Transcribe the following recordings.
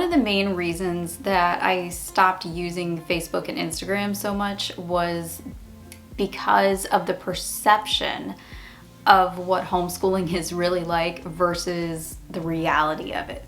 One of the main reasons that I stopped using Facebook and Instagram so much was because of the perception of what homeschooling is really like versus the reality of it.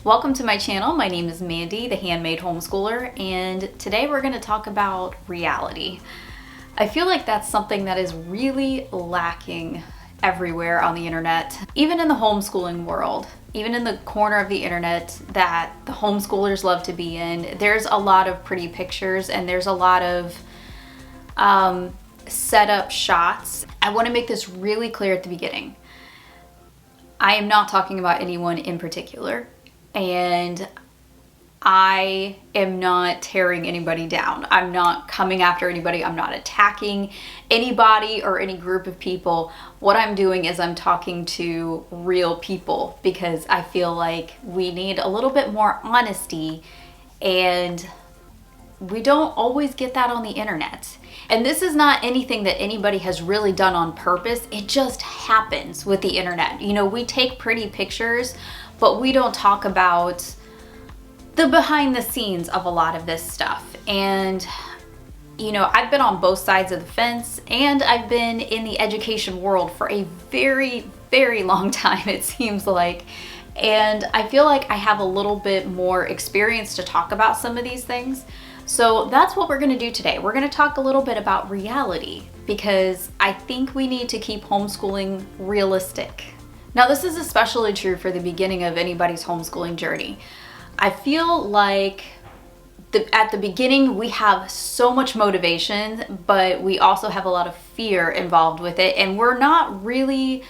Welcome to my channel. My name is Mandy, the handmade homeschooler, and today we're going to talk about reality. I feel like that's something that is really lacking everywhere on the internet, even in the homeschooling world, even in the corner of the internet that the homeschoolers love to be in. There's a lot of pretty pictures and there's a lot of set up shots. I want to make this really clear at the beginning. I am not talking about anyone in particular. And I am not tearing anybody down. I'm not coming after anybody. I'm not attacking anybody or any group of people. What I'm doing is I'm talking to real people because I feel like we need a little bit more honesty, and we don't always get that on the internet. And this is not anything that anybody has really done on purpose. It just happens with the internet. You know, we take pretty pictures, but we don't talk about the behind the scenes of a lot of this stuff. And, you know, I've been on both sides of the fence, and I've been in the education world for a very, very long time, it seems like. And I feel like I have a little bit more experience to talk about some of these things. So that's what we're gonna do today. We're gonna talk a little bit about reality because I think we need to keep homeschooling realistic. Now, this is especially true for the beginning of anybody's homeschooling journey. I feel like at the beginning we have so much motivation, but we also have a lot of fear involved with it, and we're not really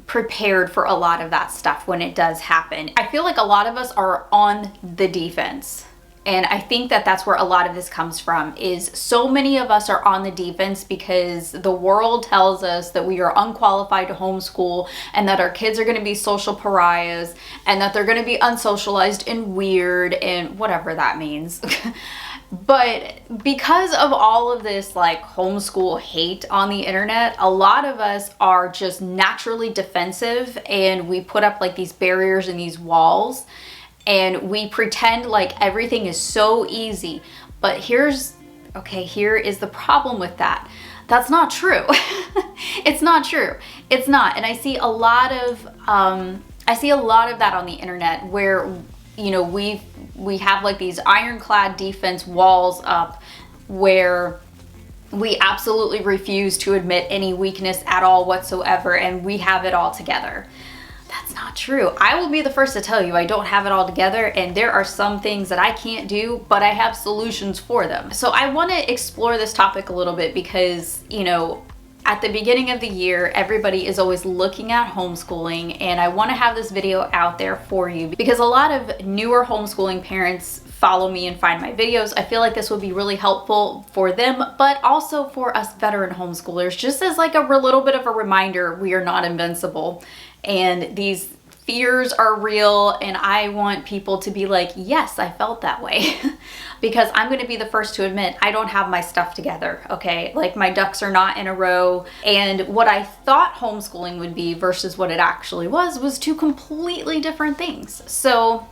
prepared for a lot of that stuff when it does happen. I feel like a lot of us are on the defense. And I think that that's where a lot of this comes from, is so many of us are on the defense because the world tells us that we are unqualified to homeschool and that our kids are going to be social pariahs and that they're going to be unsocialized and weird and whatever that means. But because of all of this like homeschool hate on the internet, a lot of us are just naturally defensive, and we put up like these barriers and these walls. And we pretend like everything is so easy. But here is the problem with that. That's not true. It's not true. It's not. And I see a lot of that on the internet where, you know, we have like these ironclad defense walls up where we absolutely refuse to admit any weakness at all whatsoever, and we have it all together. That's not true. I will be the first to tell you I don't have it all together, and there are some things that I can't do, but I have solutions for them. So I want to explore this topic a little bit because, you know, at the beginning of the year, everybody is always looking at homeschooling, and I want to have this video out there for you because a lot of newer homeschooling parents follow me and find my videos. I feel like this would be really helpful for them, but also for us veteran homeschoolers, just as like a little bit of a reminder, we are not invincible. And these fears are real, and I want people to be like, yes, I felt that way. Because I'm going to be the first to admit I don't have my stuff together, okay? Like my ducks are not in a row, and what I thought homeschooling would be versus what it actually was two completely different things. So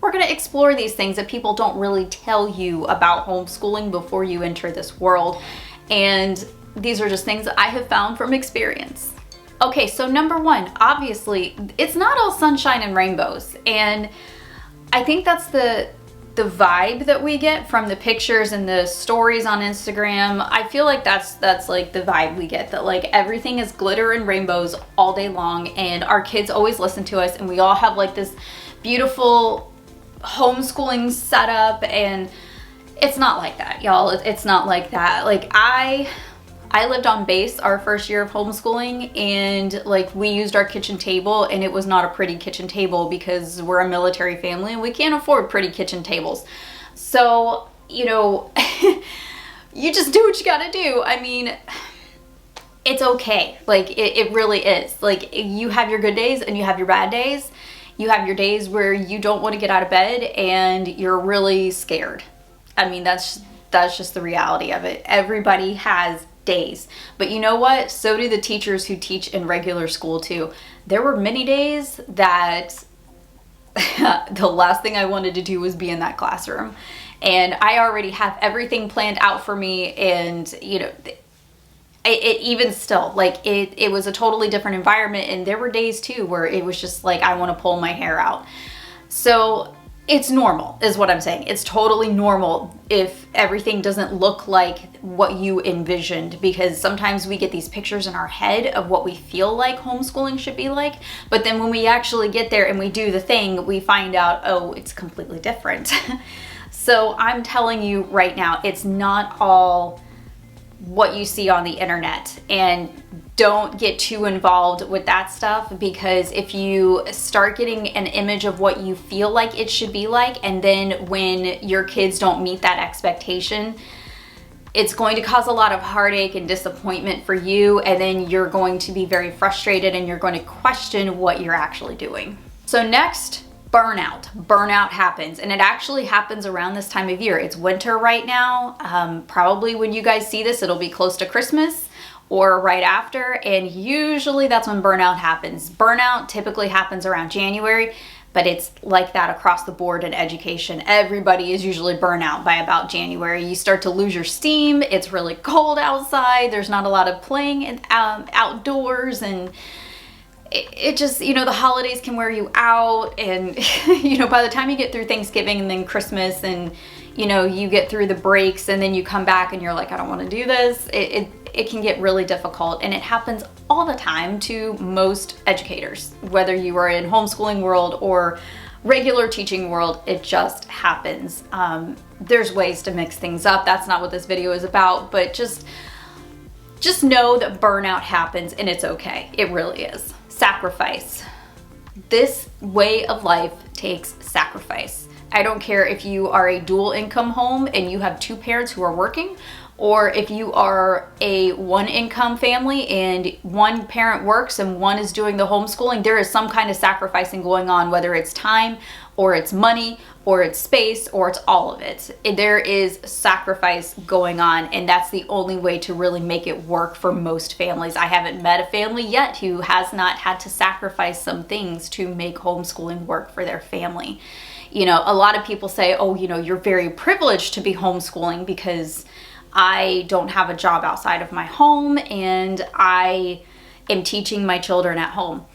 we're going to explore these things that people don't really tell you about homeschooling before you enter this world. And these are just things that I have found from experience. Okay, so number one, obviously, it's not all sunshine and rainbows. And I think that's the vibe that we get from the pictures and the stories on Instagram. I feel like that's like the vibe we get, that like everything is glitter and rainbows all day long, and our kids always listen to us, and we all have like this beautiful homeschooling setup, and it's not like that, y'all. It's not like that. Like I lived on base our first year of homeschooling, and like we used our kitchen table, and it was not a pretty kitchen table because we're a military family and we can't afford pretty kitchen tables. So, you know, you just do what you gotta do. I mean, it's okay. Like it really is. Like you have your good days and you have your bad days. You have your days where you don't want to get out of bed and you're really scared. I mean, that's That's just the reality of it. Everybody has days. But you know what? So do the teachers who teach in regular school too. There were many days that the last thing I wanted to do was be in that classroom. And I already have everything planned out for me, and you know, it even still, like, it was a totally different environment, and there were days too where it was just like I want to pull my hair out. So it's normal is what I'm saying. It's totally normal if everything doesn't look like what you envisioned, because sometimes we get these pictures in our head of what we feel like homeschooling should be like, but then when we actually get there and we do the thing, we find out, oh, it's completely different. So I'm telling you right now, it's not all what you see on the internet, and don't get too involved with that stuff, because if you start getting an image of what you feel like it should be like, and then when your kids don't meet that expectation, it's going to cause a lot of heartache and disappointment for you, and then you're going to be very frustrated and you're going to question what you're actually doing. So next, burnout. Burnout happens, and it actually happens around this time of year. It's winter right now. Probably when you guys see this, it'll be close to Christmas or right after, and usually that's when burnout happens. Burnout typically happens around January, but it's like that across the board in education. Everybody is usually burnout by about January. You start to lose your steam. It's really cold outside. There's not a lot of playing outdoors, and it just, you know, the holidays can wear you out, and you know, by the time you get through Thanksgiving and then Christmas, and you know, you get through the breaks, and then you come back and you're like, I don't want to do this. It can get really difficult, and it happens all the time to most educators, whether you are in homeschooling world or regular teaching world. It just happens. There's ways to mix things up. That's not what this video is about, but just know that burnout happens, and it's okay. It really is. Sacrifice. This way of life takes sacrifice. I don't care if you are a dual income home and you have two parents who are working, or if you are a one income family and one parent works and one is doing the homeschooling. There is some kind of sacrificing going on, whether it's time or it's money or it's space or it's all of it. There is sacrifice going on, and that's the only way to really make it work for most families. I haven't met a family yet who has not had to sacrifice some things to make homeschooling work for their family. You know, a lot of people say, oh, you know, you're very privileged to be homeschooling because I don't have a job outside of my home and I am teaching my children at home.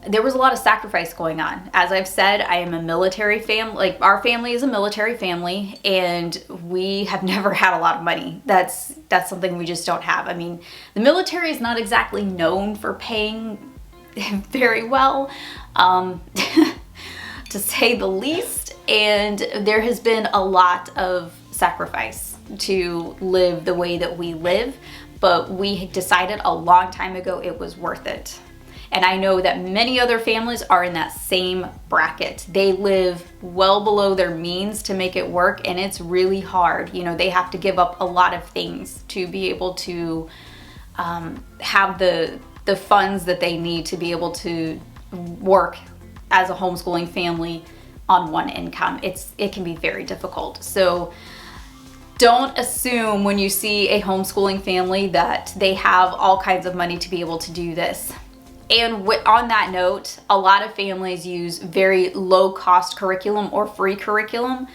There was a lot of sacrifice going on. As I've said, I am a military family. Like, our family is a military family, and we have never had a lot of money. That's something we just don't have. I mean, the military is not exactly known for paying very well, to say the least. And there has been a lot of sacrifice to live the way that we live, but we decided a long time ago it was worth it. And I know that many other families are in that same bracket. They live well below their means to make it work, and it's really hard. You know, they have to give up a lot of things to be able to have the funds that they need to be able to work as a homeschooling family on one income. It can be very difficult. So don't assume when you see a homeschooling family that they have all kinds of money to be able to do this. And on that note, a lot of families use very low cost curriculum or free curriculum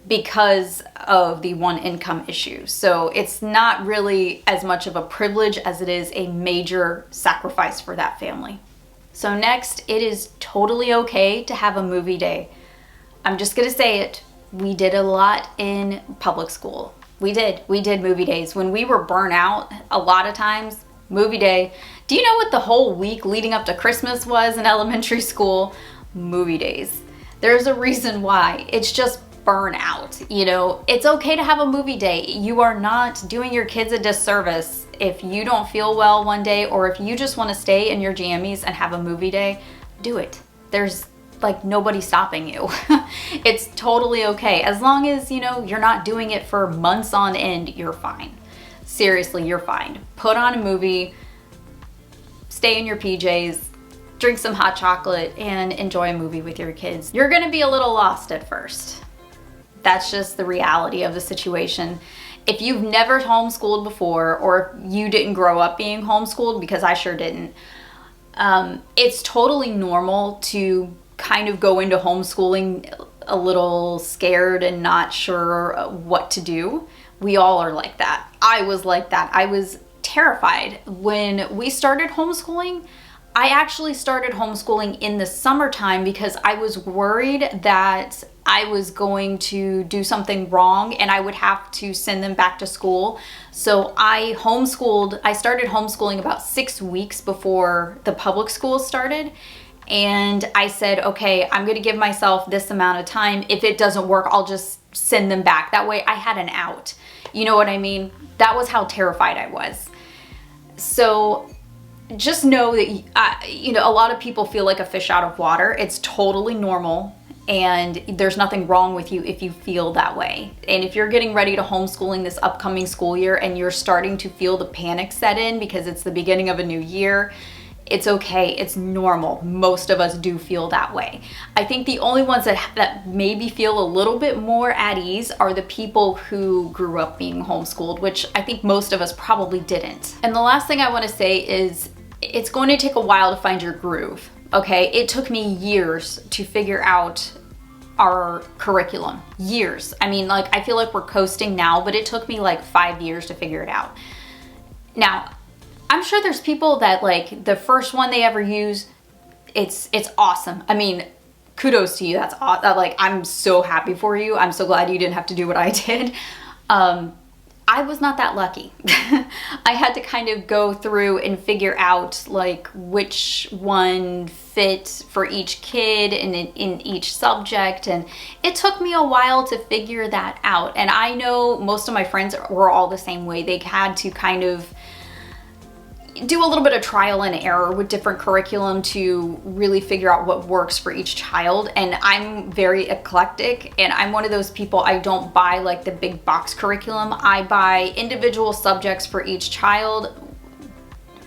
because of the one income issue. So it's not really as much of a privilege as it is a major sacrifice for that family. So next, it is totally okay to have a movie day. I'm just gonna say it. We did a lot in public school. We did movie days. When we were burnt out, a lot of times, movie day. Do you know what the whole week leading up to Christmas was in elementary school? Movie days. There's a reason why. It's just burnout. You know, it's okay to have a movie day. You are not doing your kids a disservice if you don't feel well one day, or if you just want to stay in your jammies and have a movie day. Do it. There's like nobody stopping you. It's totally okay. As long as, you know, you're not doing it for months on end, you're fine. Seriously, you're fine. Put on a movie, stay in your PJs, drink some hot chocolate, and enjoy a movie with your kids. You're gonna be a little lost at first. That's just the reality of the situation. If you've never homeschooled before, or you didn't grow up being homeschooled, because I sure didn't, it's totally normal to kind of go into homeschooling a little scared and not sure what to do. We all are like that. I was like that. I was terrified. When we started homeschooling, I actually started homeschooling in the summertime because I was worried that I was going to do something wrong and I would have to send them back to school. So I started homeschooling about 6 weeks before the public school started. And I said, okay, I'm going to give myself this amount of time. If it doesn't work, I'll just send them back. That way I had an out. You know what I mean? That was how terrified I was. So just know that, a lot of people feel like a fish out of water. It's totally normal. And there's nothing wrong with you if you feel that way. And if you're getting ready to homeschooling this upcoming school year and you're starting to feel the panic set in because it's the beginning of a new year, it's okay. It's normal. Most of us do feel that way. I think the only ones that maybe feel a little bit more at ease are the people who grew up being homeschooled, which I think most of us probably didn't. And the last thing I want to say is it's going to take a while to find your groove. Okay, it took me years to figure out our curriculum. Years. I mean, I feel like we're coasting now, but it took me 5 years to figure it out. Now, I'm sure there's people that the first one they ever use, it's awesome. I mean, kudos to you. That's awesome. I'm so happy for you. I'm so glad you didn't have to do what I did. I was not that lucky. I had to kind of go through and figure out which one fit for each kid and in each subject. And it took me a while to figure that out. And I know most of my friends were all the same way. They had to kind of do a little bit of trial and error with different curriculum to really figure out what works for each child. And I'm very eclectic, and I'm one of those people, I don't buy the big box curriculum. I buy individual subjects for each child,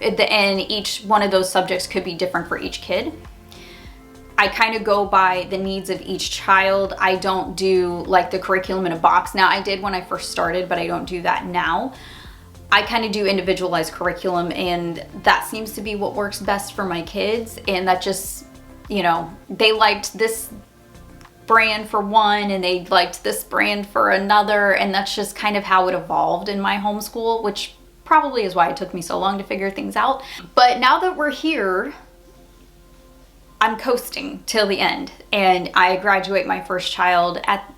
and each one of those subjects could be different for each kid. I kind of go by the needs of each child. I don't do the curriculum in a box. Now, I did when I first started, but I don't do that now. I kind of do individualized curriculum, and that seems to be what works best for my kids. And that just, they liked this brand for one and they liked this brand for another. And that's just kind of how it evolved in my homeschool, which probably is why it took me so long to figure things out. But now that we're here, I'm coasting till the end. And I graduate my first child at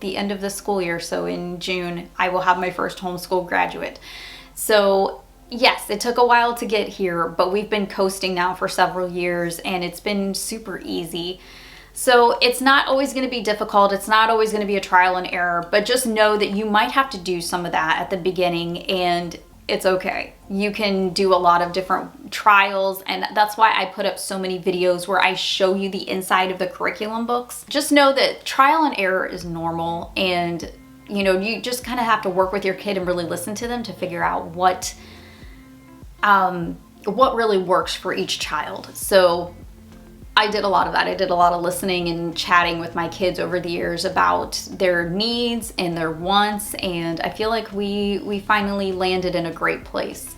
the end of the school year. So in June, I will have my first homeschool graduate. So yes, it took a while to get here, but we've been coasting now for several years and it's been super easy. So it's not always going to be difficult. It's not always going to be a trial and error, but just know that you might have to do some of that at the beginning, and it's okay. You can do a lot of different trials, and that's why I put up so many videos where I show you the inside of the curriculum books. Just know that trial and error is normal, and you just kind of have to work with your kid and really listen to them to figure out what really works for each child. So I did a lot of that. I did a lot of listening and chatting with my kids over the years about their needs and their wants, and I feel like we finally landed in a great place.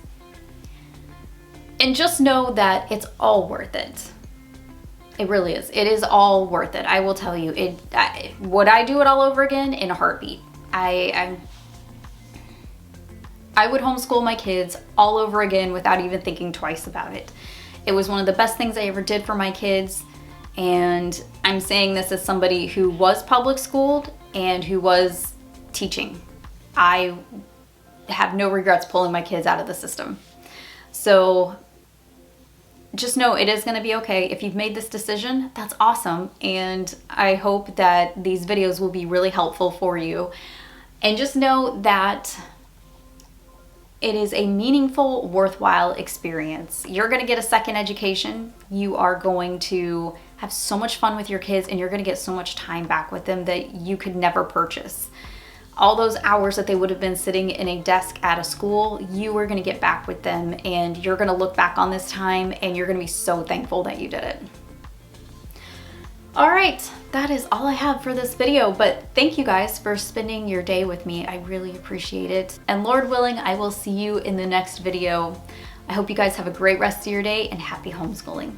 And just know that it's all worth it. It really is. It is all worth it. I will tell you. Would I do it all over again? In a heartbeat. I would homeschool my kids all over again without even thinking twice about it. It was one of the best things I ever did for my kids, and I'm saying this as somebody who was public schooled and who was teaching. I have no regrets pulling my kids out of the system. So just know it is going to be okay. If you've made this decision, that's awesome, and I hope that these videos will be really helpful for you. And just know that it is a meaningful, worthwhile experience. You're going to get a second education. You are going to have so much fun with your kids, and you're going to get so much time back with them that you could never purchase. All those hours that they would have been sitting in a desk at a school, you are going to get back with them, and you're going to look back on this time and you're going to be so thankful that you did it. All right, that is all I have for this video, but thank you guys for spending your day with me. I really appreciate it. And Lord willing, I will see you in the next video. I hope you guys have a great rest of your day and happy homeschooling.